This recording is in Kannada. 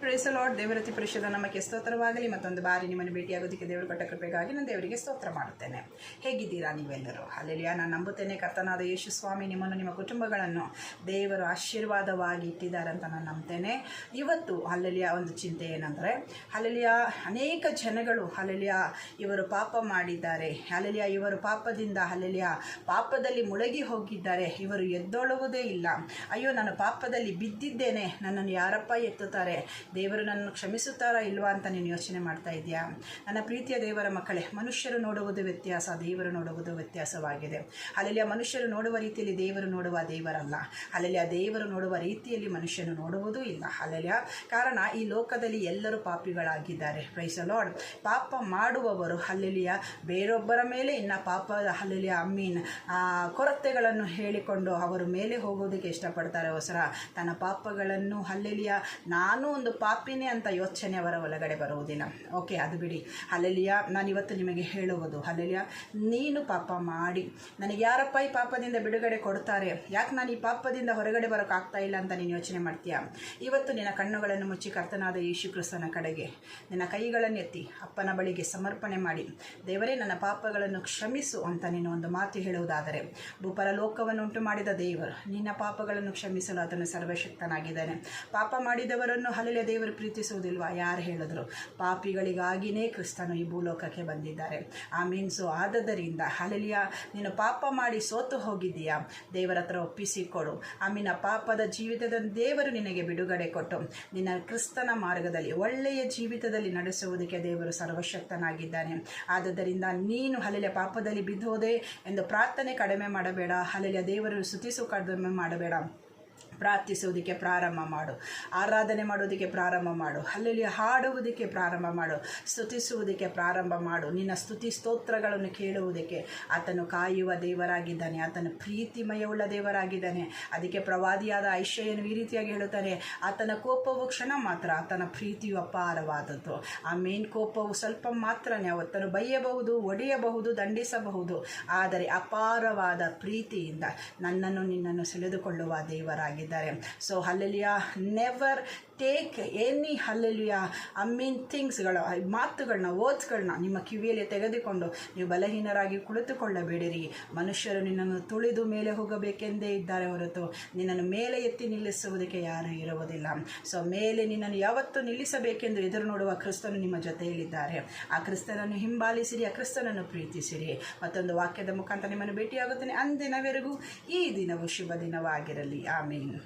Price the lord. ದೇವರತಿ ಪರಿಶುದ್ಧ ನಮಗೆ ಸ್ತೋತ್ರವಾಗಲಿ. ಮತ್ತೊಂದು ಬಾರಿ ನಿಮ್ಮನ್ನು ಭೇಟಿಯಾಗೋದಕ್ಕೆ ದೇವರು ಕೊಟ್ಟ ಕೃಪೆಗಾಗಿ ನಾನು ದೇವರಿಗೆ ಸ್ತೋತ್ರ ಮಾಡುತ್ತೇನೆ. ಹೇಗಿದ್ದೀರಾ ನೀವೆಲ್ಲರೂ? ಹಲ್ಲೆಲೂಯಾ. ನಾನು ನಂಬುತ್ತೇನೆ ಕರ್ತನಾದ ಯೇಸು ಸ್ವಾಮಿ ನಿಮ್ಮನ್ನು ನಿಮ್ಮ ಕುಟುಂಬಗಳನ್ನು ದೇವರು ಆಶೀರ್ವಾದವಾಗಿ ಇಟ್ಟಿದ್ದಾರೆ ಅಂತ ನಾನು ನಂಬ್ತೇನೆ. ಇವತ್ತು ಹಲ್ಲೆಲೂಯಾ ಒಂದು ಚಿಂತೆ ಏನಂದರೆ, ಹಲ್ಲೆಲೂಯಾ ಅನೇಕ ಜನಗಳು ಹಲ್ಲೆಲೂಯಾ ಇವರು ಪಾಪ ಮಾಡಿದ್ದಾರೆ, ಹಲ್ಲೆಲೂಯಾ ಇವರು ಪಾಪದಿಂದ ಹಲ್ಲೆಲೂಯಾ ಪಾಪದಲ್ಲಿ ಮುಳುಗಿ ಹೋಗಿದ್ದಾರೆ, ಇವರು ಎದ್ದೊಳುವುದೇ ಇಲ್ಲ, ಅಯ್ಯೋ ನಾನು ಪಾಪದಲ್ಲಿ ಬಿದ್ದಿದ್ದೇನೆ, ನನ್ನನ್ನು ಯಾರಪ್ಪ ಎತ್ತುತ್ತಾರೆ, ದೇವರು ನನ್ನನ್ನು ಕ್ಷಮಿಸುತ್ತಾರಾ ಇಲ್ವಾ ಅಂತ ನೀನು ಯೋಚನೆ ಮಾಡ್ತಾ ಇದೆಯಾ? ನನ್ನ ಪ್ರೀತಿಯ ದೇವರ ಮಕ್ಕಳೇ, ಮನುಷ್ಯರು ನೋಡುವುದು ವ್ಯತ್ಯಾಸ, ದೇವರು ನೋಡುವುದು ವ್ಯತ್ಯಾಸವಾಗಿದೆ. ಹಲ್ಲೆಲೂಯಾ. ಮನುಷ್ಯರು ನೋಡುವ ರೀತಿಯಲ್ಲಿ ದೇವರು ನೋಡುವ ದೇವರಲ್ಲ. ಹಲ್ಲೆಲೂಯಾ. ದೇವರು ನೋಡುವ ರೀತಿಯಲ್ಲಿ ಮನುಷ್ಯನು ನೋಡುವುದೂ ಇಲ್ಲ. ಹಲ್ಲೆಲೂಯಾ. ಕಾರಣ ಈ ಲೋಕದಲ್ಲಿ ಎಲ್ಲರೂ ಪಾಪಿಗಳಾಗಿದ್ದಾರೆ. Price the lord. ಪಾಪ ಮಾಡುವವರು ಹಲ್ಲೆಲೂಯಾ ಬೇರೊಬ್ಬರ ಮೇಲೆ ಇನ್ನು ಪಾಪದ ಹಲ್ಲೆಲೂಯಾ ಕೊರತೆಗಳನ್ನು ಹೇಳಿಕೊಂಡು ಅವರು ಮೇಲೆ ಹೋಗೋದಕ್ಕೆ ಇಷ್ಟಪಡ್ತಾರೆ. ಅವಸರ ತನ್ನ ಪಾಪಗಳನ್ನು ಹಲ್ಲೆಲೂಯಾ ನಾನು ಒಂದು ಪಾಪಿನೇ ಅಂತ ಯೋಚನೆ ಅವರ ಒಳಗಡೆ ಬರುವುದಿಲ್ಲ. ಓಕೆ, ಅದು ಬಿಡಿ. ಹಲ್ಲೆಲೂಯಾ. ನಾನಿವತ್ತು ನಿಮಗೆ ಹೇಳುವುದು, ಹಲ್ಲೆಲೂಯಾ ನೀನು ಪಾಪ ಮಾಡಿ ನನಗೆ ಯಾರಪ್ಪ ಈ ಪಾಪದಿಂದ ಬಿಡುಗಡೆ ಕೊಡ್ತಾರೆ, ಯಾಕೆ ನಾನು ಈ ಪಾಪದಿಂದ ಹೊರಗಡೆ ಬರೋಕ್ಕಾಗ್ತಾ ಇಲ್ಲ ಅಂತ ನೀನು ಯೋಚನೆ ಮಾಡ್ತೀಯಾ? ಇವತ್ತು ನಿನ್ನ ಕಣ್ಣುಗಳನ್ನು ಮುಚ್ಚಿ ಕರ್ತನಾದ ಯೇಸು ಕ್ರಿಸ್ತನ ಕಡೆಗೆ ನಿನ್ನ ಕೈಗಳನ್ನು ಎತ್ತಿ ಅಪ್ಪನ ಬಳಿಗೆ ಸಮರ್ಪಣೆ ಮಾಡಿ, ದೇವರೇ ನನ್ನ ಪಾಪಗಳನ್ನು ಕ್ಷಮಿಸು ಅಂತ ನೀನು ಒಂದು ಮಾತು ಹೇಳುವುದಾದರೆ, ಭೂಪರ ಲೋಕವನ್ನು ಉಂಟು ಮಾಡಿದ ದೇವರು ನಿನ್ನ ಪಾಪಗಳನ್ನು ಕ್ಷಮಿಸಲು ಅದನ್ನು ಸರ್ವಶಕ್ತನಾಗಿದ್ದಾನೆ. ಪಾಪ ಮಾಡಿದವರನ್ನು ಹಲ್ಲೆಲೂಯಾ ದೇವರು ಪ್ರೀತಿಸುವುದಿಲ್ವಾ? ಯಾರು ಹೇಳಿದ್ರು? ಪಾಪಿಗಳಿಗಾಗಿಯೇ ಕ್ರಿಸ್ತನು ಈ ಭೂಲೋಕಕ್ಕೆ ಬಂದಿದ್ದಾರೆ. ಆಮೀನ್. ಸೊ ಆದ್ದರಿಂದ ಹಲ್ಲೆಲೂಯಾ ನೀನು ಪಾಪ ಮಾಡಿ ಸೋತು ಹೋಗಿದ್ದೀಯಾ, ದೇವರ ಹತ್ರ ಒಪ್ಪಿಸಿಕೊಡು. ಆಮೀನ್. ಪಾಪದ ಜೀವಿತದ ದೇವರು ನಿನಗೆ ಬಿಡುಗಡೆ ಕೊಟ್ಟು ನಿನ್ನ ಕ್ರಿಸ್ತನ ಮಾರ್ಗದಲ್ಲಿ ಒಳ್ಳೆಯ ಜೀವಿತದಲ್ಲಿ ನಡೆಸುವುದಕ್ಕೆ ದೇವರು ಸರ್ವಶಕ್ತನಾಗಿದ್ದಾನೆ. ಆದ್ದರಿಂದ ನೀನು ಹಲ್ಲೆಲೂಯಾ ಪಾಪದಲ್ಲಿ ಬಿದ್ದೋದೆ ಎಂದು ಪ್ರಾರ್ಥನೆ ಕಡಿಮೆ ಮಾಡಬೇಡ. ಹಲ್ಲೆಲೂಯಾ ದೇವರನ್ನು ಸ್ತುತಿಸು ಕಡಿಮೆ ಮಾಡಬೇಡ. ಪ್ರಾರ್ಥಿಸುವುದಕ್ಕೆ ಪ್ರಾರಂಭ ಮಾಡು, ಆರಾಧನೆ ಮಾಡೋದಕ್ಕೆ ಪ್ರಾರಂಭ ಮಾಡು, ಹಲ್ಲೆಲೂಯಾ ಹಾಡುವುದಕ್ಕೆ ಪ್ರಾರಂಭ ಮಾಡು, ಸ್ತುತಿಸುವುದಕ್ಕೆ ಪ್ರಾರಂಭ ಮಾಡು. ನಿನ್ನ ಸ್ತುತಿ ಸ್ತೋತ್ರಗಳನ್ನು ಕೇಳುವುದಕ್ಕೆ ಆತನು ಕಾಯುವ ದೇವರಾಗಿದ್ದಾನೆ, ಆತನು ಪ್ರೀತಿಮಯವುಳ್ಳ ದೇವರಾಗಿದ್ದಾನೆ. ಅದಕ್ಕೆ ಪ್ರವಾದಿಯಾದ ಐಷಯನು ಈ ರೀತಿಯಾಗಿ ಹೇಳುತ್ತಾನೆ, ಆತನ ಕೋಪವು ಕ್ಷಣ ಮಾತ್ರ, ಆತನ ಪ್ರೀತಿಯು ಅಪಾರವಾದದ್ದು. ಆ ಮೇನ್ ಕೋಪವು ಸ್ವಲ್ಪ ಮಾತ್ರನೇ, ಆತನು ಬೈಯಬಹುದು, ಒಡೆಯಬಹುದು, ದಂಡಿಸಬಹುದು, ಆದರೆ ಅಪಾರವಾದ ಪ್ರೀತಿಯಿಂದ ನನ್ನನ್ನು ನಿನ್ನನ್ನು ಸೆಳೆದುಕೊಳ್ಳುವ ದೇವರಾಗಿದ್ದಾನೆ. So hallelujah never take any hallelujah ಥಿಂಗ್ಸ್ಗಳ ಮಾತುಗಳನ್ನ ವರ್ಡ್ಸ್ಗಳನ್ನ ನಿಮ್ಮ ಕಿವಿಯಲ್ಲಿ ತೆಗೆದುಕೊಂಡು ನೀವು ಬಲಹೀನರಾಗಿ ಕುಳಿತುಕೊಳ್ಳಬೇಡಿರಿ. ಮನುಷ್ಯರು ನಿನ್ನನ್ನು ತುಳಿದು ಮೇಲೆ ಹೋಗಬೇಕೆಂದೇ ಇದ್ದಾರೆ ಹೊರತು ನಿನ್ನನ್ನು ಮೇಲೆ ಎತ್ತಿ ನಿಲ್ಲಿಸುವುದಕ್ಕೆ ಯಾರೂ ಇರುವುದಿಲ್ಲ. ಸೊ ಮೇಲೆ ನಿನ್ನನ್ನು ಯಾವತ್ತೂ ನಿಲ್ಲಿಸಬೇಕೆಂದು ಎದುರು ನೋಡುವ ಕ್ರಿಸ್ತನು ನಿಮ್ಮ ಜೊತೆಯಲ್ಲಿದ್ದಾರೆ. ಆ ಕ್ರಿಸ್ತನನ್ನು ಹಿಂಬಾಲಿಸಿರಿ, ಆ ಕ್ರಿಸ್ತನನ್ನು ಪ್ರೀತಿಸಿರಿ. ಮತ್ತೊಂದು ವಾಕ್ಯದ ಮುಖಾಂತರ ನಿಮ್ಮನ್ನು ಭೇಟಿಯಾಗುತ್ತೇನೆ. ಅಂದಿನವರೆಗೂ ಈ ದಿನವು ಶುಭ ದಿನವಾಗಿರಲಿ. ಆಮೀನ್.